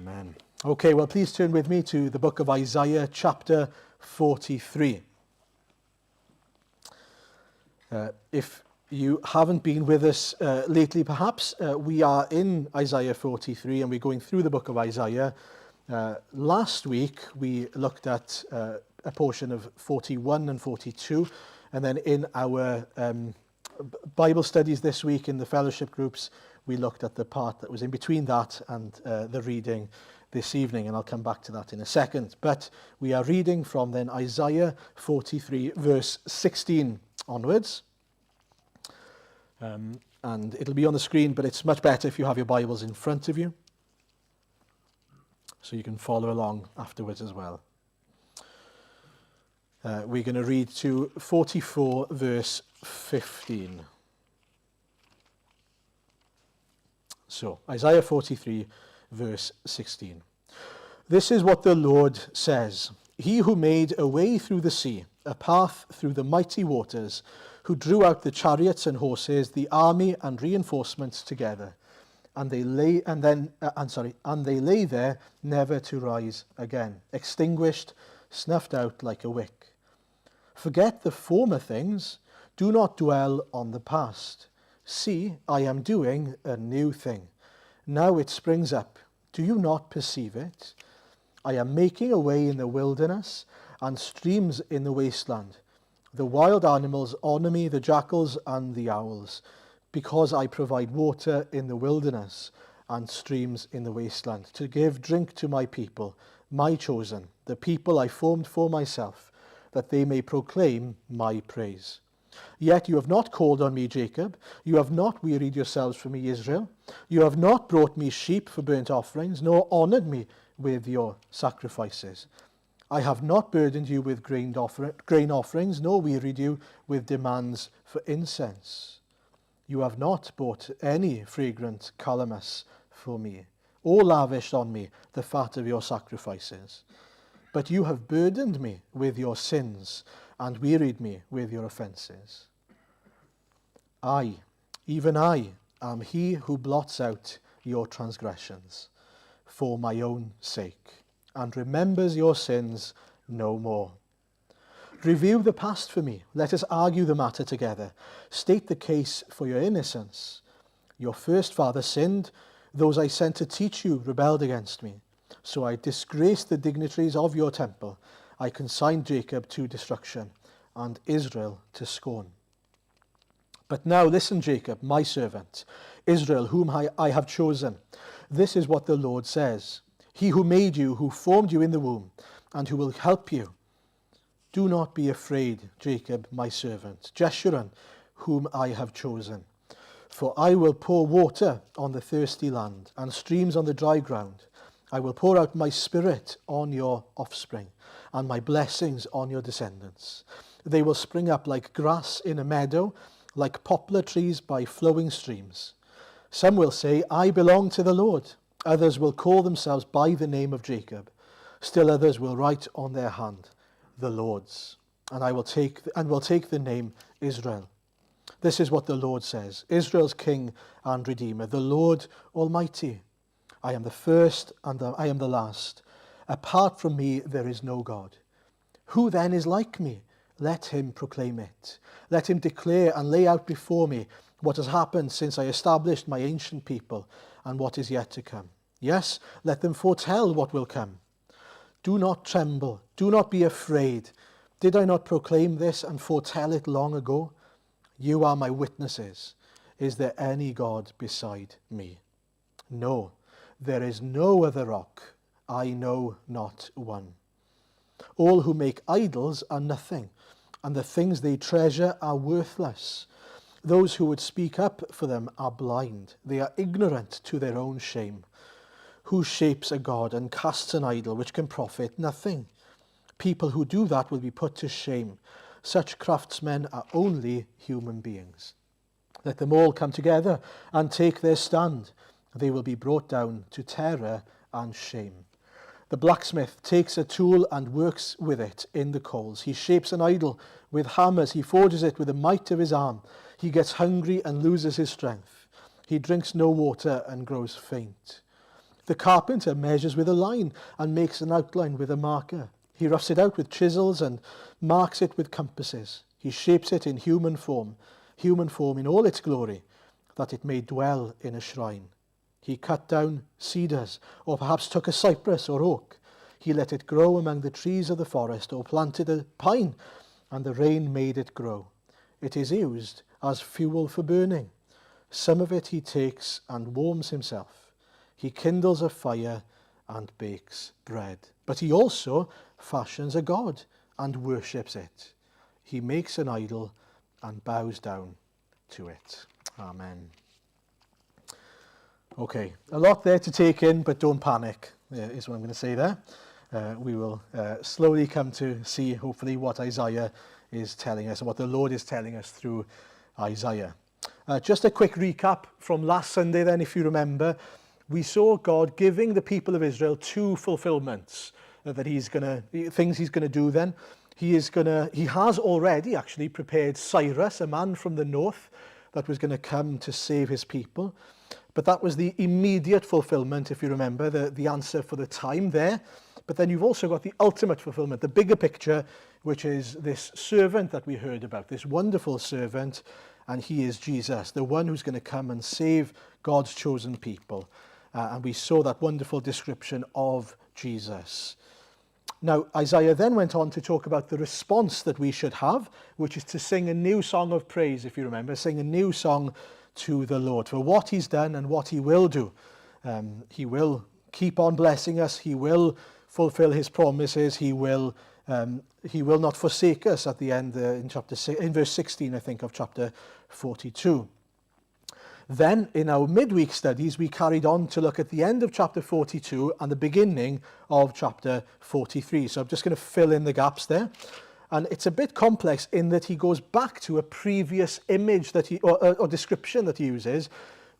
Amen. Okay, well, please turn with me to the book of Isaiah, chapter 43. If you haven't been with us lately, perhaps, we are in Isaiah 43 and we're going through the book of Isaiah. Last week, we looked at a portion of 41 and 42, and then in our Bible studies this week in the fellowship groups, we looked at the part that was in between that and the reading this evening, and I'll come back to that in a second. But we are reading from then Isaiah 43, verse 16 onwards. And it'll be on the screen, but it's much better if you have your Bibles in front of you, so you can follow along afterwards as well. We're going to read to 44, verse 15. So, Isaiah 43, verse 16. This is what the Lord says. He who made a way through the sea, a path through the mighty waters, who drew out the chariots and horses, the army and reinforcements together, and they lay there, never to rise again, extinguished, snuffed out like a wick. Forget the former things, do not dwell on the past. See, I am doing a new thing. Now it springs up. Do you not perceive it? I am making a way in the wilderness and streams in the wasteland. The wild animals honor me, the jackals and the owls, because I provide water in the wilderness and streams in the wasteland, to give drink to my people, my chosen, the people I formed for myself, that they may proclaim my praise. Yet you have not called on me, Jacob. You have not wearied yourselves for me, Israel. You have not brought me sheep for burnt offerings, nor honored me with your sacrifices. I have not burdened you with grain offerings, nor wearied you with demands for incense. You have not bought any fragrant calamus for me, or lavished on me the fat of your sacrifices. But you have burdened me with your sins, and wearied me with your offences. I, even I, am he who blots out your transgressions for my own sake, and remembers your sins no more. Review the past for me. Let us argue the matter together. State the case for your innocence. Your first father sinned. Those I sent to teach you rebelled against me. So I disgraced the dignitaries of your temple. I consigned Jacob to destruction and Israel to scorn. But now listen, Jacob, my servant, Israel, whom I have chosen. This is what the Lord says. He who made you, who formed you in the womb, and who will help you. Do not be afraid, Jacob, my servant, Jeshurun, whom I have chosen. For I will pour water on the thirsty land, and streams on the dry ground. I will pour out my spirit on your offspring, and my blessings on your descendants. They will spring up like grass in a meadow, like poplar trees by flowing streams. Some will say, I belong to the Lord. Others will call themselves by the name of Jacob. Still others will write on their hand, the Lord's. And will take the name Israel. This is what the Lord says, Israel's King and Redeemer, the Lord Almighty. I am the first and I am the last. Apart from me, there is no God. Who then is like me? Let him proclaim it. Let him declare and lay out before me what has happened since I established my ancient people and what is yet to come. Yes, let them foretell what will come. Do not tremble. Do not be afraid. Did I not proclaim this and foretell it long ago? You are my witnesses. Is there any God beside me? No. There is no other rock, I know not one. All who make idols are nothing, and the things they treasure are worthless. Those who would speak up for them are blind. They are ignorant to their own shame. Who shapes a god and casts an idol which can profit nothing? People who do that will be put to shame. Such craftsmen are only human beings. Let them all come together and take their stand. They will be brought down to terror and shame. The blacksmith takes a tool and works with it in the coals. He shapes an idol with hammers. He forges it with the might of his arm. He gets hungry and loses his strength. He drinks no water and grows faint. The carpenter measures with a line and makes an outline with a marker. He roughs it out with chisels and marks it with compasses. He shapes it in human form in all its glory, that it may dwell in a shrine. He cut down cedars, or perhaps took a cypress or oak. He let it grow among the trees of the forest, or planted a pine, and the rain made it grow. It is used as fuel for burning. Some of it he takes and warms himself. He kindles a fire and bakes bread. But he also fashions a god and worships it. He makes an idol and bows down to it. Amen. Okay, a lot there to take in, but don't panic, is what I'm going to say there. We will slowly come to see, hopefully, what Isaiah is telling us, and what the Lord is telling us through Isaiah. Just a quick recap from last Sunday then, if you remember. We saw God giving the people of Israel two fulfillments that things he's going to do then. He has already actually prepared Cyrus, a man from the north, that was going to come to save his people. But that was the immediate fulfillment, if you remember, the answer for the time there. But then you've also got the ultimate fulfillment, the bigger picture, which is this servant that we heard about, this wonderful servant, and he is Jesus, the one who's going to come and save God's chosen people. And we saw that wonderful description of Jesus. Now, Isaiah then went on to talk about the response that we should have, which is to sing a new song of praise, if you remember, sing a new song to the Lord for what he's done and what he will do. He will keep on blessing us. He will fulfill his promises. He will not forsake us at the end in verse 16, I think, of chapter 42. Then, in our midweek studies, we carried on to look at the end of chapter 42 and the beginning of chapter 43. So I'm just going to fill in the gaps there. And it's a bit complex in that he goes back to a previous image or description that he uses,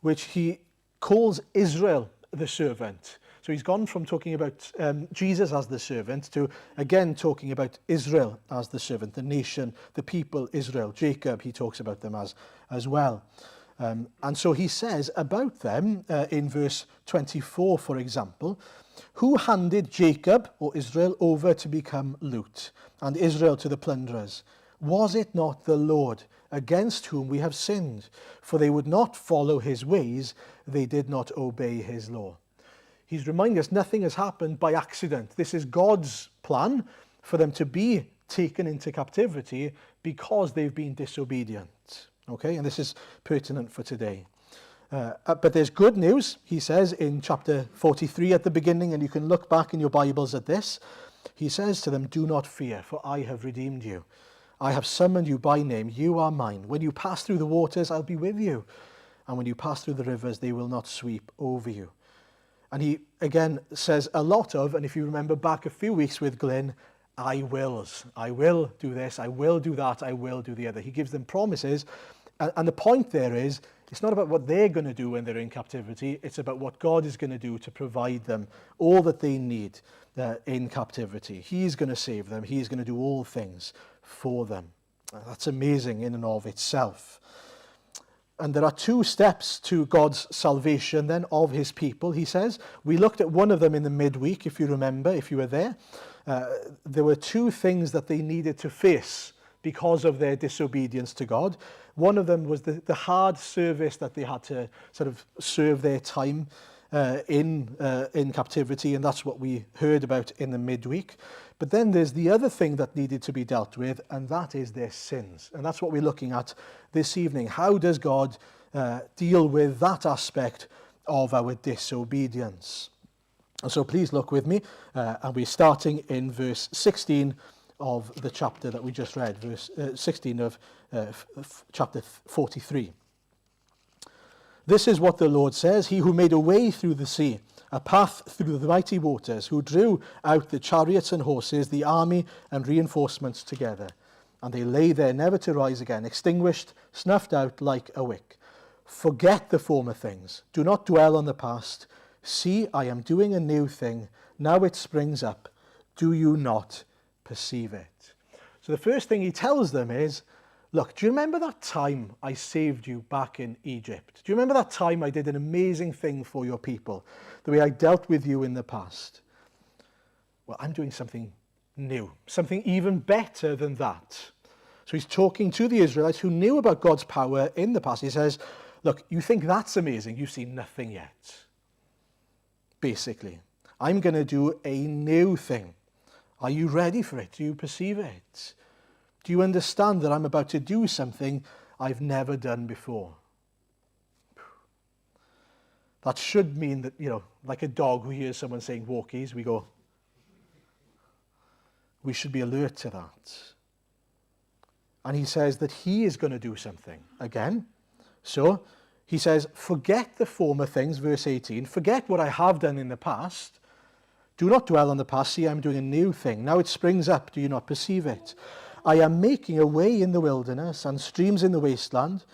which he calls Israel the servant. So he's gone from talking about Jesus as the servant to, again, talking about Israel as the servant, the nation, the people, Israel. Jacob, he talks about them as well. And so he says about them in verse 24, for example, who handed Jacob, or Israel, over to become loot, and Israel to the plunderers? Was it not the Lord, against whom we have sinned? For they would not follow his ways, they did not obey his law. He's reminding us nothing has happened by accident. This is God's plan for them to be taken into captivity because they've been disobedient. Okay, and this is pertinent for today. But there's good news, he says in chapter 43 at the beginning, and you can look back in your Bibles at this. He says to them, do not fear, for I have redeemed you. I have summoned you by name. You are mine. When you pass through the waters, I'll be with you. And when you pass through the rivers, they will not sweep over you. And he, again, says a lot of, and if you remember back a few weeks with Glenn, I wills. I will do this, I will do that, I will do the other. He gives them promises. And the point there is, it's not about what they're going to do when they're in captivity. It's about what God is going to do to provide them all that they need in captivity. He's going to save them. He's going to do all things for them. That's amazing in and of itself. And there are two steps to God's salvation then of his people, he says. We looked at one of them in the midweek, if you remember, if you were there. There were two things that they needed to face because of their disobedience to God. One of them was the hard service that they had to sort of serve their time in captivity, and that's what we heard about in the midweek. But then there's the other thing that needed to be dealt with, and that is their sins. And that's what we're looking at this evening. How does God deal with that aspect of our disobedience? And so please look with me, and we're starting in verse 16 of the chapter that we just read, verse 16 of chapter 43. This is what the Lord says, he who made a way through the sea, a path through the mighty waters, who drew out the chariots and horses, the army and reinforcements together. And they lay there never to rise again, extinguished, snuffed out like a wick. Forget the former things. Do not dwell on the past. See, I am doing a new thing. Now it springs up. Do you not perceive it? So the first thing he tells them is, look, do you remember that time I saved you back in Egypt? Do you remember that time I did an amazing thing for your people? The way I dealt with you in the past? Well, I'm doing something new, something even better than that. So he's talking to the Israelites who knew about God's power in the past. He says, look, you think that's amazing. You've seen nothing yet. Basically, I'm going to do a new thing. Are you ready for it? Do you perceive it? Do you understand that I'm about to do something I've never done before? That should mean that, like a dog who hears someone saying walkies, we go, we should be alert to that. And he says that he is going to do something again. So he says, forget the former things, verse 18. Forget what I have done in the past. Do not dwell on the past. See, I'm doing a new thing. Now it springs up. Do you not perceive it? I am making a way in the wilderness and streams in the wasteland.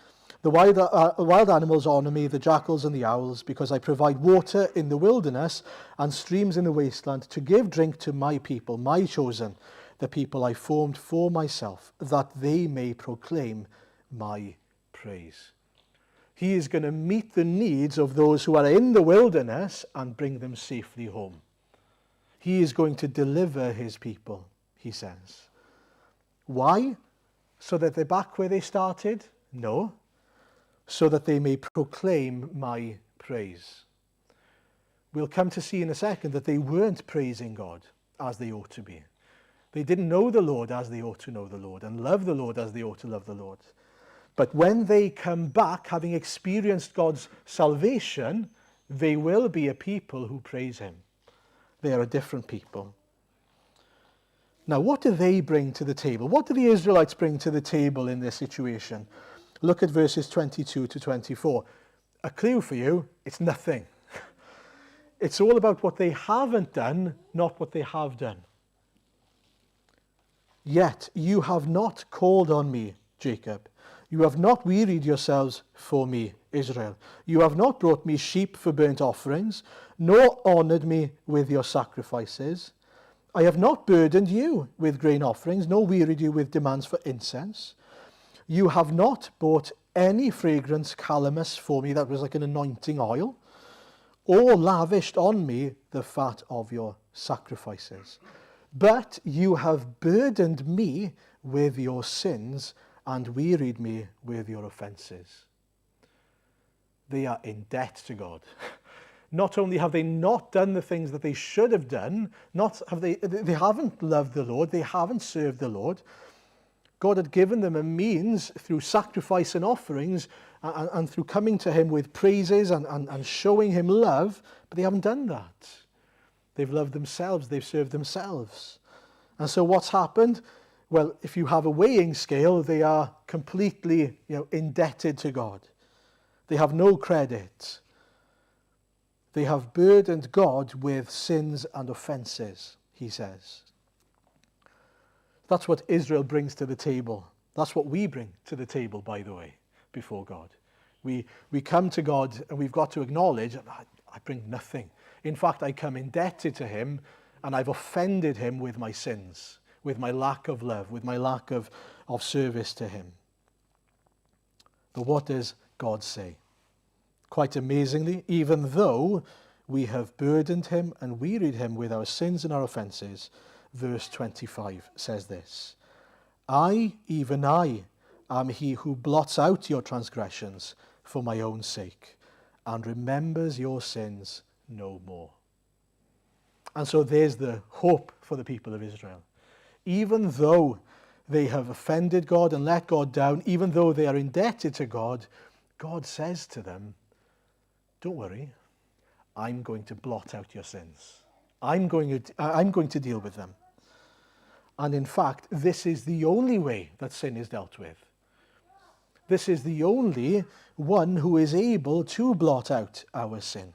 The wild animals honor me, the jackals and the owls, because I provide water in the wilderness and streams in the wasteland to give drink to my people, my chosen, the people I formed for myself, that they may proclaim my praise. He is going to meet the needs of those who are in the wilderness and bring them safely home. He is going to deliver his people, he says. Why? So that they're back where they started? No. So that they may proclaim my praise. We'll come to see in a second that they weren't praising God as they ought to be. They didn't know the Lord as they ought to know the Lord and love the Lord as they ought to love the Lord. But when they come back, having experienced God's salvation, they will be a people who praise him. They are a different people. Now, what do they bring to the table? What do the Israelites bring to the table in this situation? Look at verses 22 to 24. A clue for you, it's nothing. It's all about what they haven't done, not what they have done. Yet you have not called on me, Jacob. You have not wearied yourselves for me, Israel. You have not brought me sheep for burnt offerings, nor honored me with your sacrifices. I have not burdened you with grain offerings, nor wearied you with demands for incense. You have not bought any fragrance calamus for me, that was like an anointing oil, or lavished on me the fat of your sacrifices. But you have burdened me with your sins and wearied me with your offenses. They are in debt to God. Not only have they not done the things that they should have done, they haven't loved the Lord, they haven't served the Lord. God had given them a means through sacrifice and offerings and through coming to him with praises and showing him love, but they haven't done that. They've loved themselves, they've served themselves. And so what's happened? Well, if you have a weighing scale, they are completely indebted to God. They have no credit. They have burdened God with sins and offenses, he says. That's what Israel brings to the table. That's what we bring to the table, by the way, before God. We come to God and we've got to acknowledge, I bring nothing. In fact, I come indebted to him and I've offended him with my sins, with my lack of love, with my lack of service to him. But what does God say? Quite amazingly, even though we have burdened him and wearied him with our sins and our offenses, verse 25 says this, I, even I, am he who blots out your transgressions for my own sake and remembers your sins no more. And so there's the hope for the people of Israel. Even though they have offended God and let God down, even though they are indebted to God, God says to them, don't worry, I'm going to blot out your sins. I'm going to deal with them. And in fact, this is the only way that sin is dealt with. This is the only one who is able to blot out our sin.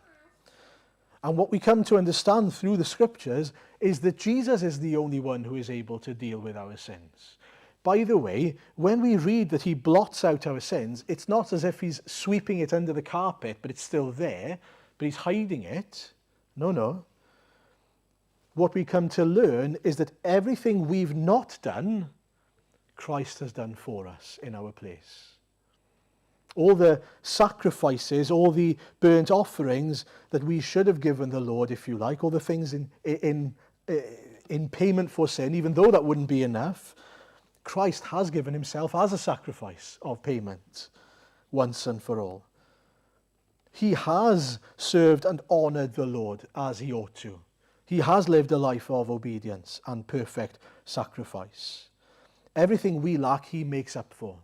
And what we come to understand through the scriptures is that Jesus is the only one who is able to deal with our sins. By the way, when we read that he blots out our sins, it's not as if he's sweeping it under the carpet, but it's still there, but he's hiding it. No. What we come to learn is that everything we've not done, Christ has done for us in our place. All the sacrifices, all the burnt offerings that we should have given the Lord, if you like, all the things in payment for sin, even though that wouldn't be enough, Christ has given himself as a sacrifice of payment once and for all. He has served and honoured the Lord as he ought to. He has lived a life of obedience and perfect sacrifice. Everything we lack, he makes up for.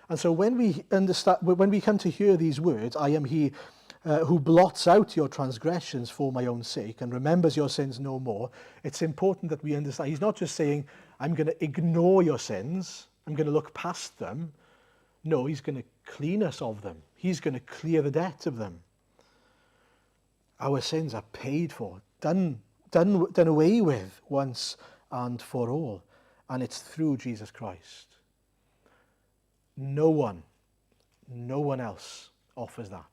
And so when we come to hear these words, I am he who blots out your transgressions for my own sake and remembers your sins no more, it's important that we understand. He's not just saying, I'm going to ignore your sins, I'm going to look past them. No, he's going to clean us of them. He's going to clear the debt of them. Our sins are paid for, done away with once and for all. And it's through Jesus Christ. No one else offers that.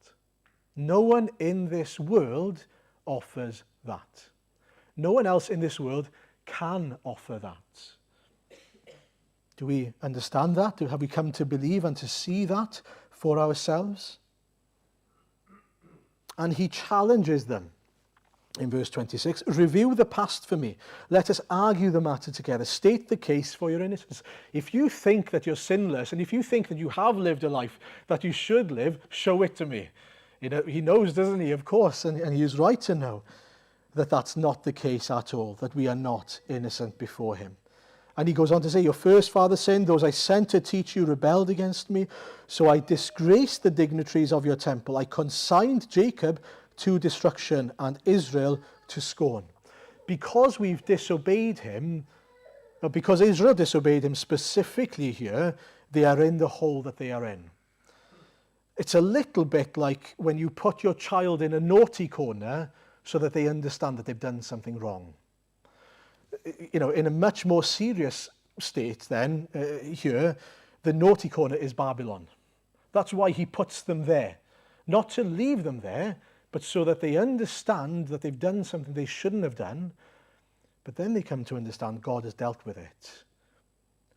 No one in this world offers that. No one else in this world can offer that. Do we understand that? Have we come to believe and to see that for ourselves? And he challenges them in verse 26, review the past for me. Let us argue the matter together. State the case for your innocence. If you think that you're sinless, and if you think that you have lived a life that you should live, show it to me. You know, he knows, doesn't he? Of course, and he is right to know that that's not the case at all, that we are not innocent before him. And he goes on to say, your first father sinned, those I sent to teach you rebelled against me. So I disgraced the dignitaries of your temple. I consigned Jacob to destruction and Israel to scorn. Because we've disobeyed him, or because Israel disobeyed him specifically here, they are in the hole that they are in. It's a little bit like when you put your child in a naughty corner so that they understand that they've done something wrong. You know, in a much more serious state then, here, the naughty corner is Babylon. That's why he puts them there. Not to leave them there, but so that they understand that they've done something they shouldn't have done, but then they come to understand God has dealt with it.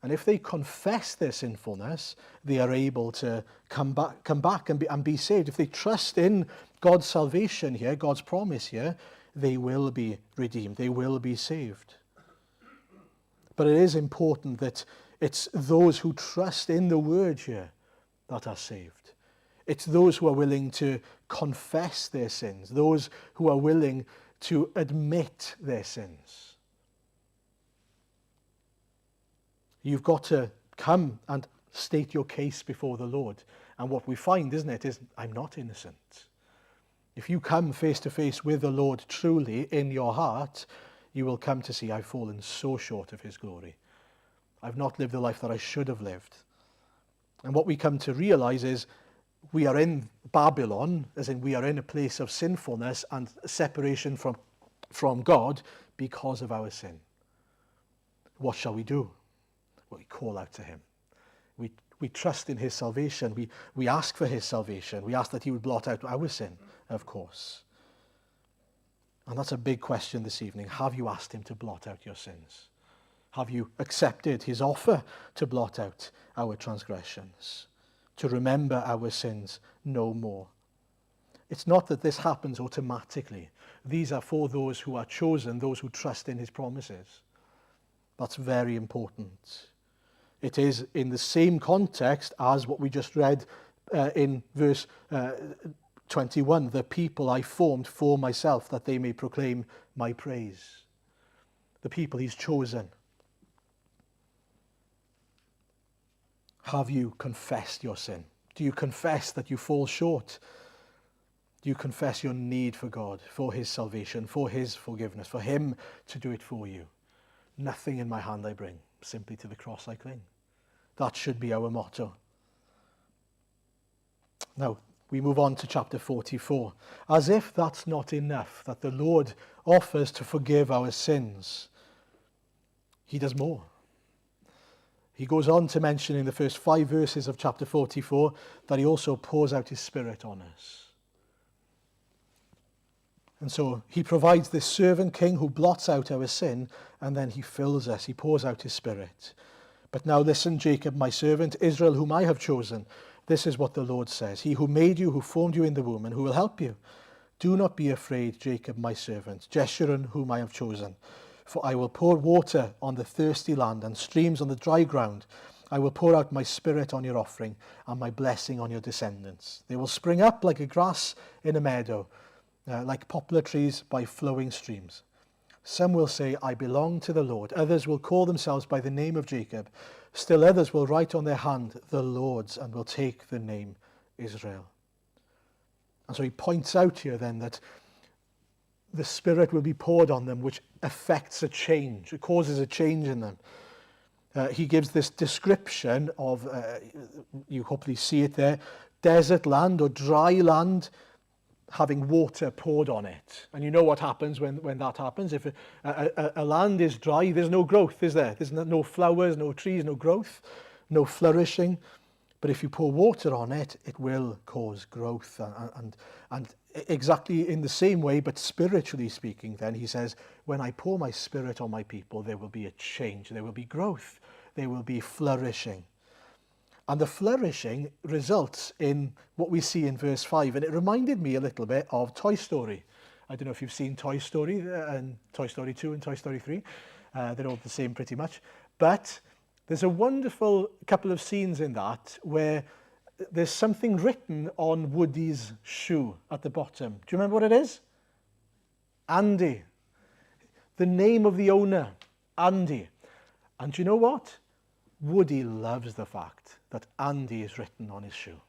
And if they confess their sinfulness, they are able to come back and be saved. If they trust in God's salvation here, God's promise here, they will be redeemed. They will be saved. But it is important that it's those who trust in the word here that are saved. It's those who are willing to confess their sins, those who are willing to admit their sins. You've got to come and state your case before the Lord. And what we find, isn't it, is I'm not innocent. If you come face to face with the Lord truly in your heart, you will come to see I've fallen so short of his glory. I've not lived the life that I should have lived. And what we come to realize is we are in Babylon, as in we are in a place of sinfulness and separation from God because of our sin. What shall we do? Well, we call out to him. We trust in his salvation. We ask for his salvation. We ask that he would blot out our sin, of course. And that's a big question this evening. Have you asked him to blot out your sins? Have you accepted his offer to blot out our transgressions? To remember our sins no more? It's not that this happens automatically. These are for those who are chosen, those who trust in his promises. That's very important. It is in the same context as what we just read in verse 21, the people I formed for myself, that they may proclaim my praise. The people he's chosen. Have you confessed your sin? Do you confess that you fall short? Do you confess your need for God, for his salvation, for his forgiveness, for him to do it for you? Nothing in my hand I bring, simply to the cross I cling. That should be our motto. Now, we move on to chapter 44. As if that's not enough, that the Lord offers to forgive our sins, he does more. He goes on to mention in the first 5 verses of chapter 44 that he also pours out his Spirit on us. And so he provides this servant king who blots out our sin, and then he fills us, he pours out his Spirit. But now listen, Jacob, my servant, Israel, whom I have chosen. This is what the Lord says. He who made you, who formed you in the womb, and who will help you. Do not be afraid, Jacob, my servant, Jeshurun, whom I have chosen. For I will pour water on the thirsty land and streams on the dry ground. I will pour out my spirit on your offering and my blessing on your descendants. They will spring up like a grass in a meadow, like poplar trees by flowing streams. Some will say, I belong to the Lord. Others will call themselves by the name of Jacob. Still others will write on their hand, the Lord's, and will take the name Israel. And so he points out here then that the Spirit will be poured on them, which affects a change. It causes a change in them. He gives this description of, you hopefully see it there, desert land or dry land having water poured on it. And you know what happens when that happens. If a land is dry, there's no growth, is there? There's no flowers, no trees, no growth, no flourishing. But if you pour water on it, it will cause growth. And exactly in the same way, but spiritually speaking, then he says, when I pour my spirit on my people, there will be a change, there will be growth, there will be flourishing. And the flourishing results in what we see in verse 5. And it reminded me a little bit of Toy Story. I don't know if you've seen Toy Story and Toy Story 2 and Toy Story 3. They're all the same pretty much. But there's a wonderful couple of scenes in that where there's something written on Woody's shoe at the bottom. Do you remember what it is? Andy. The name of the owner, Andy. And do you know what? Woody loves the fact that Andy is written on his shoe,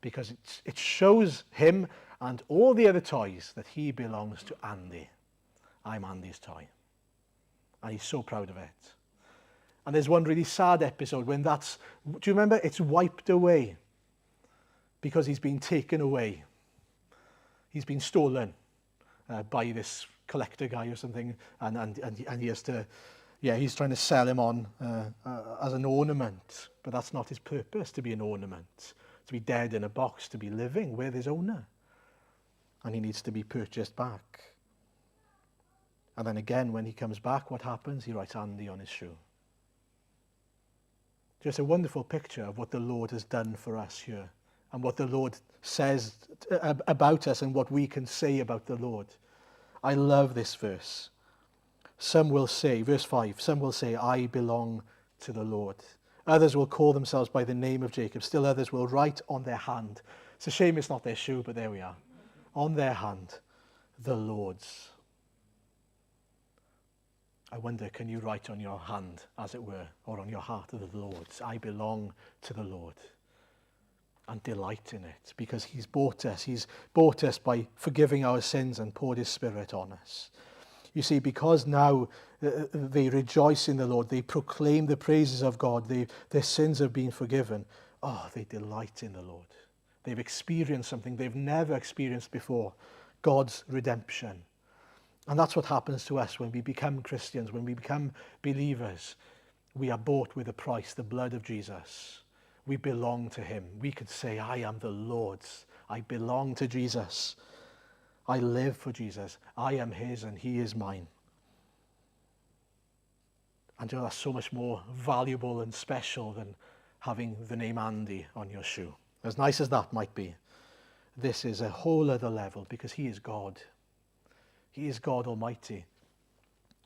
because it shows him and all the other toys that he belongs to Andy. I'm Andy's toy. And he's so proud of it. And there's one really sad episode when do you remember? It's wiped away because he's been taken away. He's been stolen by this collector guy or something, and he has to, he's trying to sell him on as an ornament, but that's not his purpose, to be an ornament, to be dead in a box, to be living with his owner. And he needs to be purchased back. And then again, when he comes back, what happens? He writes Andy on his shoe. Just a wonderful picture of what the Lord has done for us here, and what the Lord says about us, and what we can say about the Lord. I love this verse. Some will say, verse 5, some will say, I belong to the Lord. Others will call themselves by the name of Jacob. Still others will write on their hand. It's a shame it's not their shoe, but there we are. On their hand, the Lord's. I wonder, can you write on your hand, as it were, or on your heart, the Lord's? I belong to the Lord. And delight in it, because he's bought us. He's bought us by forgiving our sins and poured his Spirit on us. You see, because now they rejoice in the Lord, they proclaim the praises of God, their sins have been forgiven. Oh, they delight in the Lord. They've experienced something they've never experienced before, God's redemption. And that's what happens to us when we become Christians, when we become believers. We are bought with a price, the blood of Jesus. We belong to him. We could say, I am the Lord's. I belong to Jesus. I live for Jesus. I am his and he is mine. And you know, that's so much more valuable and special than having the name Andy on your shoe. As nice as that might be, this is a whole other level, because he is God. He is God Almighty.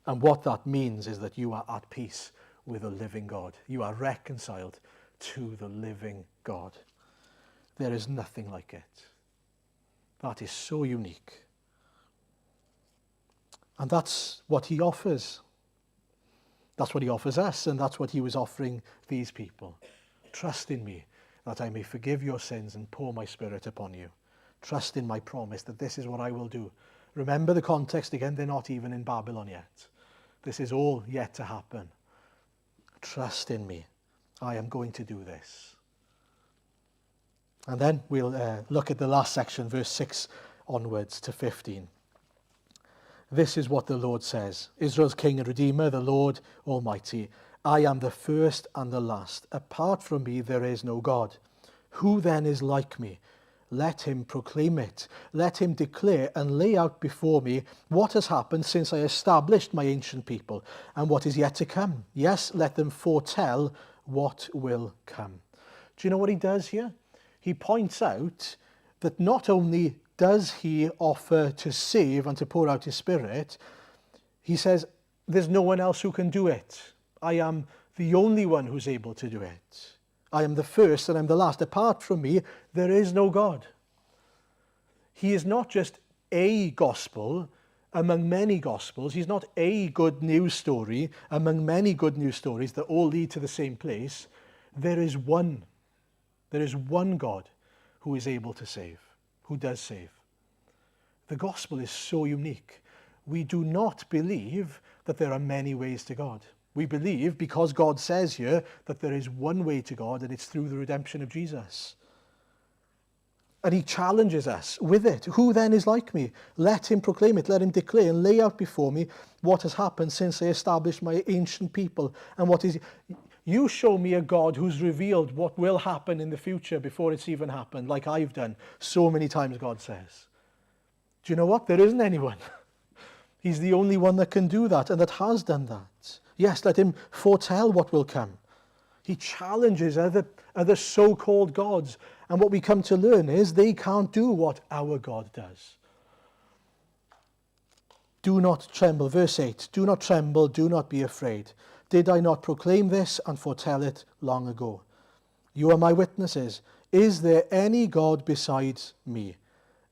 And what that means is that you are at peace with the living God. You are reconciled to the living God. There is nothing like it. That is so unique. And that's what he offers. That's what he offers us, and that's what he was offering these people. Trust in me, that I may forgive your sins and pour my Spirit upon you. Trust in my promise that this is what I will do. Remember the context again, they're not even in Babylon yet. This is all yet to happen. Trust in me. I am going to do this. And then we'll look at the last section, verse 6 onwards to 15. This is what the Lord says. Israel's King and Redeemer, the Lord Almighty. I am the first and the last. Apart from me there is no God. Who then is like me? let him proclaim it. Let him declare and lay out before me what has happened since I established my ancient people and what is yet to come. Yes, let them foretell what will come. Do you know what he does here? He points out that not only does he offer to save and to pour out his Spirit, he says, there's no one else who can do it. I am the only one who's able to do it. I am the first and I'm the last. Apart from me, there is no God. He is not just a gospel among many gospels. He's not a good news story among many good news stories that all lead to the same place. There is one. There is one God who is able to save, who does save. The gospel is so unique. We do not believe that there are many ways to God. We believe, because God says here, that there is one way to God, and it's through the redemption of Jesus. And he challenges us with it. Who then is like me? Let him proclaim it. Let him declare and lay out before me what has happened since I established my ancient people. And what is... You show me a God who's revealed what will happen in the future before it's even happened, like I've done so many times, God says. Do you know what? There isn't anyone. He's the only one that can do that and that has done that. Yes, let him foretell what will come. He challenges other so-called gods. And what we come to learn is they can't do what our God does. Do not tremble. Verse 8, do not tremble, do not be afraid. Did I not proclaim this and foretell it long ago? You are my witnesses. Is there any God besides me?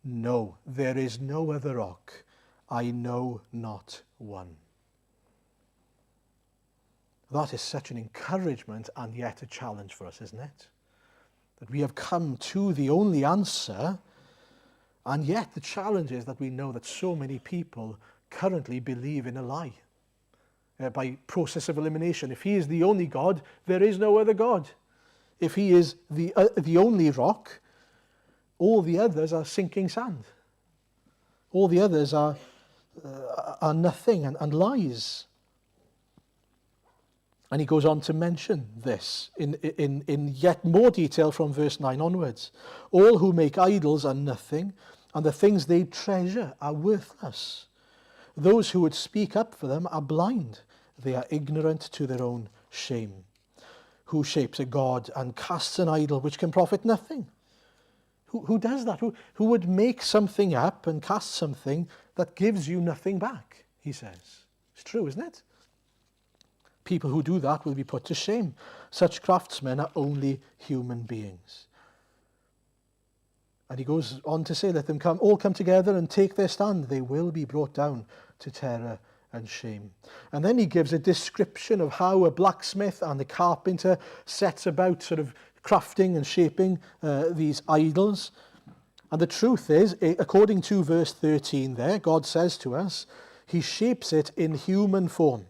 No, there is no other rock. I know not one. That is such an encouragement and yet a challenge for us, isn't it? That we have come to the only answer, and yet the challenge is that we know that so many people currently believe in a lie. By process of elimination. If he is the only God, there is no other God. If he is the only rock, all the others are sinking sand. All the others are nothing and lies. And he goes on to mention this in yet more detail from verse 9 onwards. All who make idols are nothing, and the things they treasure are worthless. Those who would speak up for them are blind. They are ignorant to their own shame. Who shapes a god and casts an idol which can profit nothing? Who does that? Who would make something up and cast something that gives you nothing back, he says. It's true, isn't it? People who do that will be put to shame. Such craftsmen are only human beings. And he goes on to say, let them all come together and take their stand. They will be brought down to terror and shame. And then he gives a description of how a blacksmith and a carpenter sets about sort of crafting and shaping these idols. And the truth is, according to verse 13 there, God says to us, he shapes it in human form.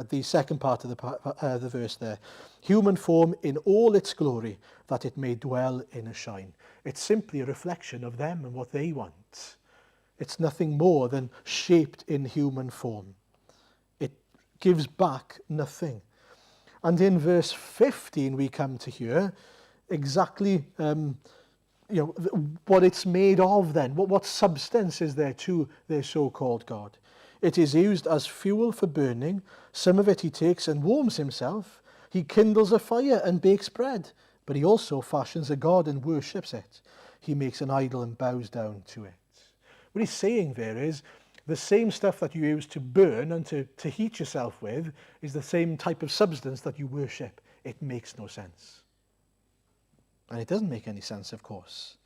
The second part of the verse there. Human form in all its glory, that it may dwell in a shine. It's simply a reflection of them and what they want. It's nothing more than shaped in human form. It gives back nothing. And in verse 15 we come to hear exactly what it's made of then. What substance is there to their so-called God? It is used as fuel for burning. Some of it he takes and warms himself. He kindles a fire and bakes bread. But he also fashions a god and worships it. He makes an idol and bows down to it. What he's saying there is the same stuff that you use to burn and to heat yourself with is the same type of substance that you worship. It makes no sense. And it doesn't make any sense, of course.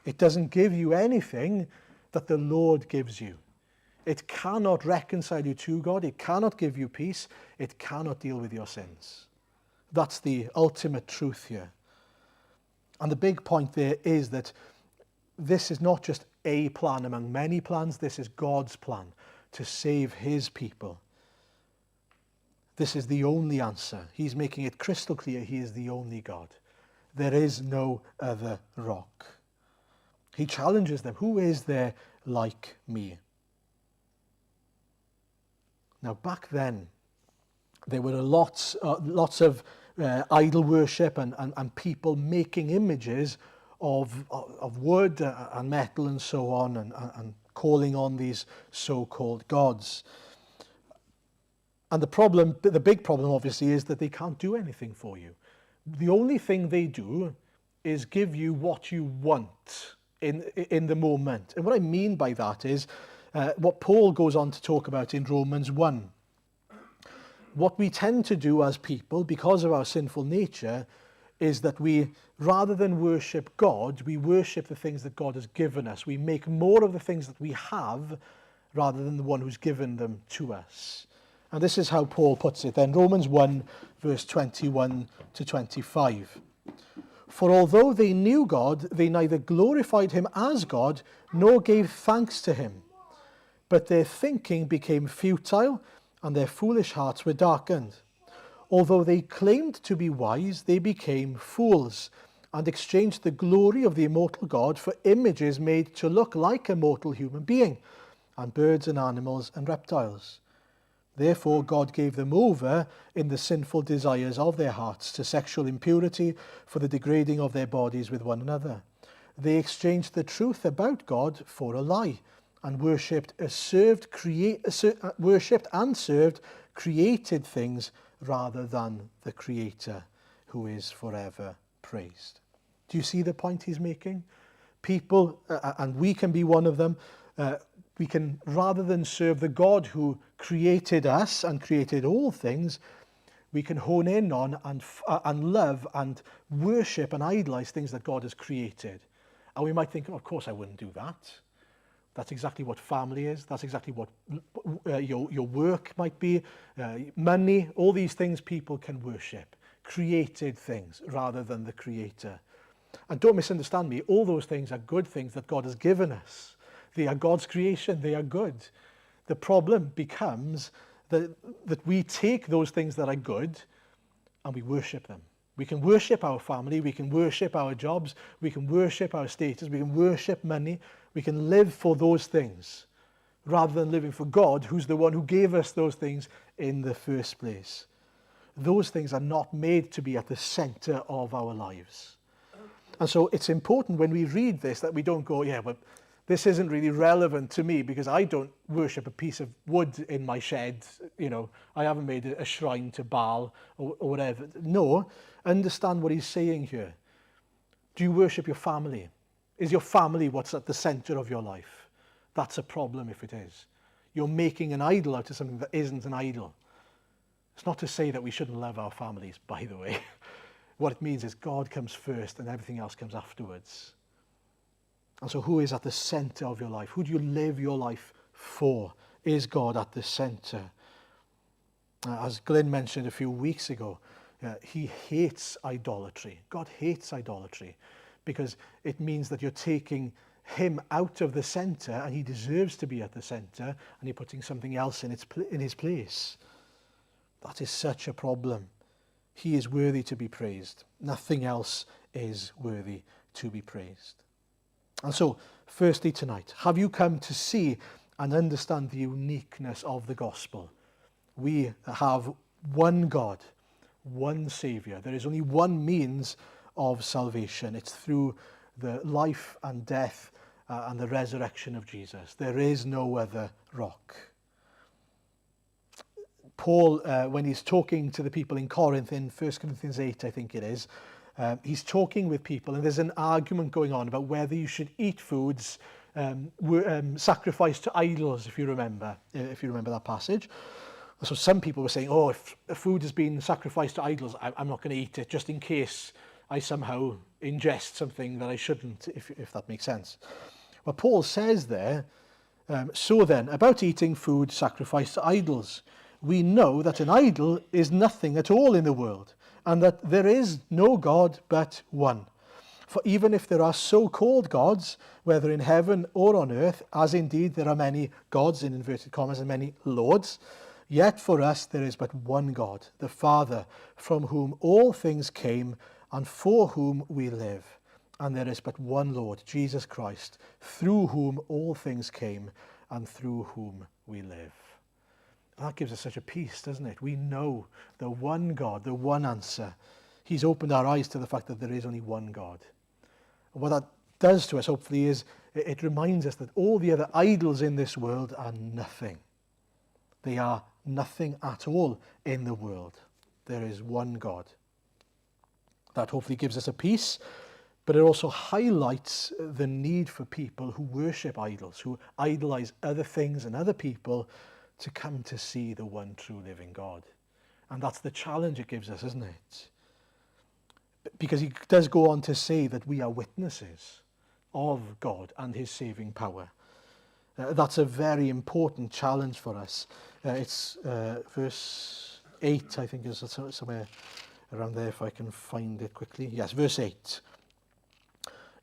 It doesn't give you anything that the Lord gives you. It cannot reconcile you to God. It cannot give you peace. It cannot deal with your sins. That's the ultimate truth here. And the big point there is that this is not just a plan among many plans. This is God's plan to save his people. This is the only answer. He's making it crystal clear he is the only God. There is no other rock. He challenges them. Who is there like me? Now, back then, there were lots of idol worship and people making images of wood and metal and so on, and calling on these so-called gods. And the big problem obviously is that they can't do anything for you. The only thing they do is give you what you want in the moment. And what I mean by that is what Paul goes on to talk about in Romans 1. What we tend to do as people, because of our sinful nature, is that we, rather than worship God, we worship the things that God has given us. We make more of the things that we have rather than the one who's given them to us. And this is how Paul puts it then. Romans 1, verse 21 to 25. For although they knew God, they neither glorified him as God, nor gave thanks to him. But their thinking became futile, and their foolish hearts were darkened. Although they claimed to be wise, they became fools, and exchanged the glory of the immortal God for images made to look like a mortal human being, and birds and animals and reptiles. Therefore God gave them over in the sinful desires of their hearts to sexual impurity for the degrading of their bodies with one another. They exchanged the truth about God for a lie, and worshipped and served created things rather than the Creator, who is forever praised. Do you see the point he's making? People, and we can be one of them, we can, rather than serve the God who created us and created all things, we can hone in on and love and worship and idolize things that God has created. And we might think, oh, of course I wouldn't do that. That's exactly what family is. That's exactly what your work might be. Money, all these things people can worship. Created things rather than the Creator. And don't misunderstand me, all those things are good things that God has given us. They are God's creation, they are good. The problem becomes that we take those things that are good and we worship them. We can worship our family, we can worship our jobs, we can worship our status, we can worship money, we can live for those things rather than living for God, who's the one who gave us those things in the first place. Those things are not made to be at the center of our lives. And so it's important when we read this that we don't go, yeah, but this isn't really relevant to me because I don't worship a piece of wood in my shed. You know, I haven't made a shrine to Baal or whatever. No, understand what he's saying here. Do you worship your family? Is your family what's at the center of your life? That's a problem if it is. You're making an idol out of something that isn't an idol. It's not to say that we shouldn't love our families, by the way. What it means is God comes first and everything else comes afterwards. And so who is at the center of your life? Who do you live your life for? Is God at the center? As Glenn mentioned a few weeks ago, he hates idolatry. God hates idolatry because it means that you're taking him out of the center and he deserves to be at the center and you're putting something else in his place. That is such a problem. He is worthy to be praised. Nothing else is worthy to be praised. And so, firstly tonight, have you come to see and understand the uniqueness of the gospel? We have one God, one Saviour. There is only one means of salvation. It's through the life and death and the resurrection of Jesus. There is no other rock. Paul, when he's talking to the people in Corinth, in 1 Corinthians 8, I think it is, he's talking with people and there's an argument going on about whether you should eat foods sacrificed to idols, if you remember that passage. So some people were saying, oh, if food has been sacrificed to idols, I'm not going to eat it just in case I somehow ingest something that I shouldn't, if that makes sense. Well, Paul says there, so then, about eating food sacrificed to idols, we know that an idol is nothing at all in the world, and that there is no God but one. For even if there are so-called gods, whether in heaven or on earth, as indeed there are many gods in inverted commas and many lords, yet for us there is but one God, the Father, from whom all things came and for whom we live. And there is but one Lord, Jesus Christ, through whom all things came and through whom we live. That gives us such a peace, doesn't it? We know the one God, the one answer. He's opened our eyes to the fact that there is only one God. What that does to us, hopefully, is it reminds us that all the other idols in this world are nothing. They are nothing at all in the world. There is one God. That hopefully gives us a peace, but it also highlights the need for people who worship idols, who idolize other things and other people, to come to see the one true living God. And that's the challenge it gives us, isn't it? Because he does go on to say that we are witnesses of God and his saving power. That's a very important challenge for us. It's verse 8, I think, is somewhere around there, if I can find it quickly. Yes, verse 8.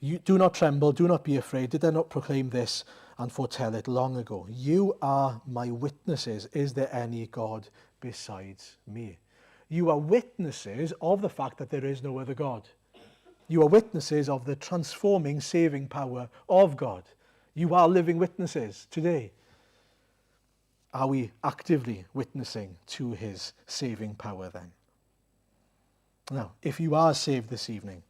You do not tremble, do not be afraid. Did I not proclaim this and foretell it long ago? You are my witnesses. Is there any God besides me? You are witnesses of the fact that there is no other God. You are witnesses of the transforming, saving power of God. You are living witnesses today. Are we actively witnessing to his saving power then? Now, if you are saved this evening,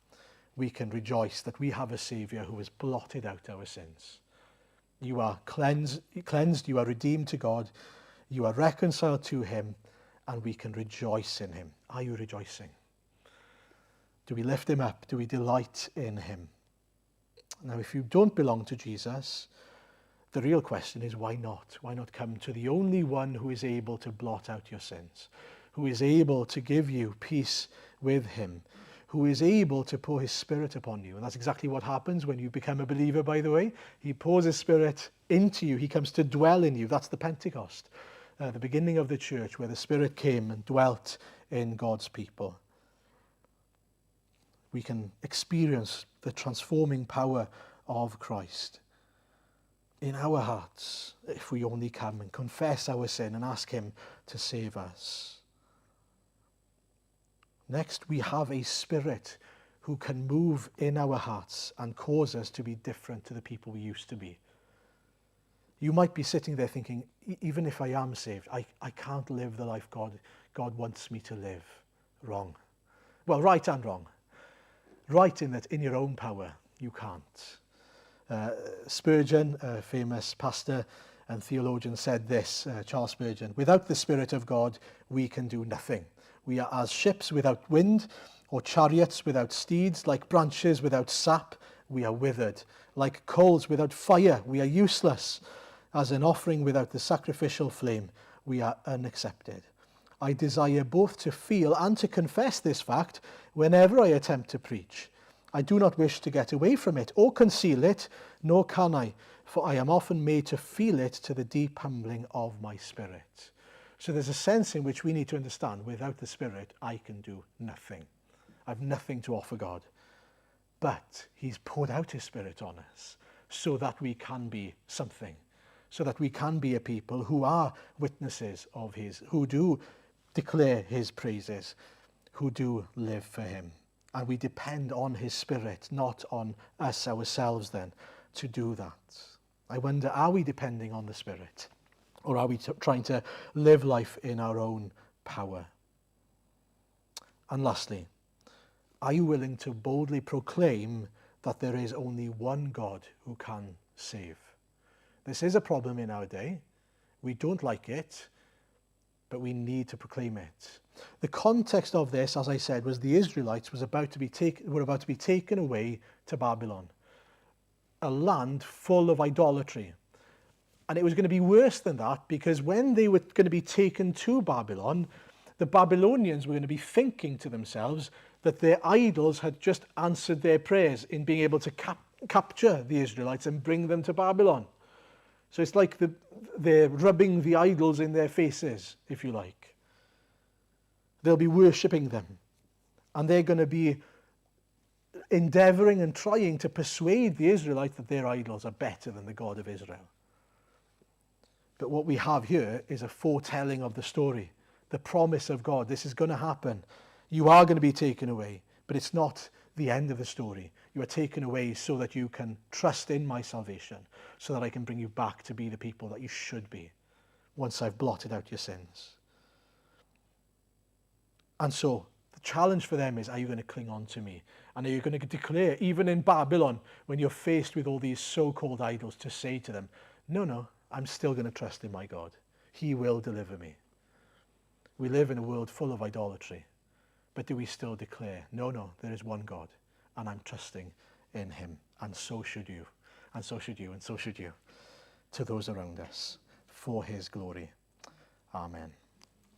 we can rejoice that we have a Saviour who has blotted out our sins. You are cleansed, you are redeemed to God, you are reconciled to him, and we can rejoice in him. Are you rejoicing? Do we lift him up? Do we delight in him? Now, if you don't belong to Jesus, the real question is, why not? Why not come to the only one who is able to blot out your sins, who is able to give you peace with him, who is able to pour his Spirit upon you? And that's exactly what happens when you become a believer, by the way. He pours his Spirit into you. He comes to dwell in you. That's the Pentecost, the beginning of the church, where the Spirit came and dwelt in God's people. We can experience the transforming power of Christ in our hearts if we only come and confess our sin and ask him to save us. Next, we have a Spirit who can move in our hearts and cause us to be different to the people we used to be. You might be sitting there thinking, even if I am saved, I can't live the life God wants me to live. Wrong. Well, right and wrong. Right in that in your own power, you can't. Spurgeon, a famous pastor and theologian, said this, Charles Spurgeon: without the Spirit of God, we can do nothing. We are as ships without wind, or chariots without steeds, like branches without sap, we are withered. Like coals without fire, we are useless. As an offering without the sacrificial flame, we are unaccepted. I desire both to feel and to confess this fact whenever I attempt to preach. I do not wish to get away from it or conceal it, nor can I, for I am often made to feel it to the deep humbling of my spirit. So there's a sense in which we need to understand, without the Spirit, I can do nothing. I've nothing to offer God. But he's poured out his Spirit on us so that we can be something, so that we can be a people who are witnesses of his, who do declare his praises, who do live for him. And we depend on his Spirit, not on us ourselves then, to do that. I wonder, are we depending on the Spirit? Or are we trying to live life in our own power? And lastly, are you willing to boldly proclaim that there is only one God who can save? This is a problem in our day. We don't like it, but we need to proclaim it. The context of this, as I said, was the Israelites were about to be taken away to Babylon, a land full of idolatry. And it was going to be worse than that, because when they were going to be taken to Babylon, the Babylonians were going to be thinking to themselves that their idols had just answered their prayers in being able to capture the Israelites and bring them to Babylon. So it's like they're rubbing the idols in their faces, if you like. They'll be worshipping them. And they're going to be endeavoring and trying to persuade the Israelites that their idols are better than the God of Israel. But what we have here is a foretelling of the story, the promise of God. This is going to happen. You are going to be taken away, but it's not the end of the story. You are taken away so that you can trust in my salvation, so that I can bring you back to be the people that you should be once I've blotted out your sins. And so challenge for them is, are you going to cling on to me? And are you going to declare, even in Babylon, when you're faced with all these so-called idols, to say to them, no, I'm still going to trust in my God. He will deliver me. We live in a world full of idolatry. But do we still declare, no, there is one God, and I'm trusting in him. And so should you, and so should you, and so should you, to those around us, for his glory. Amen.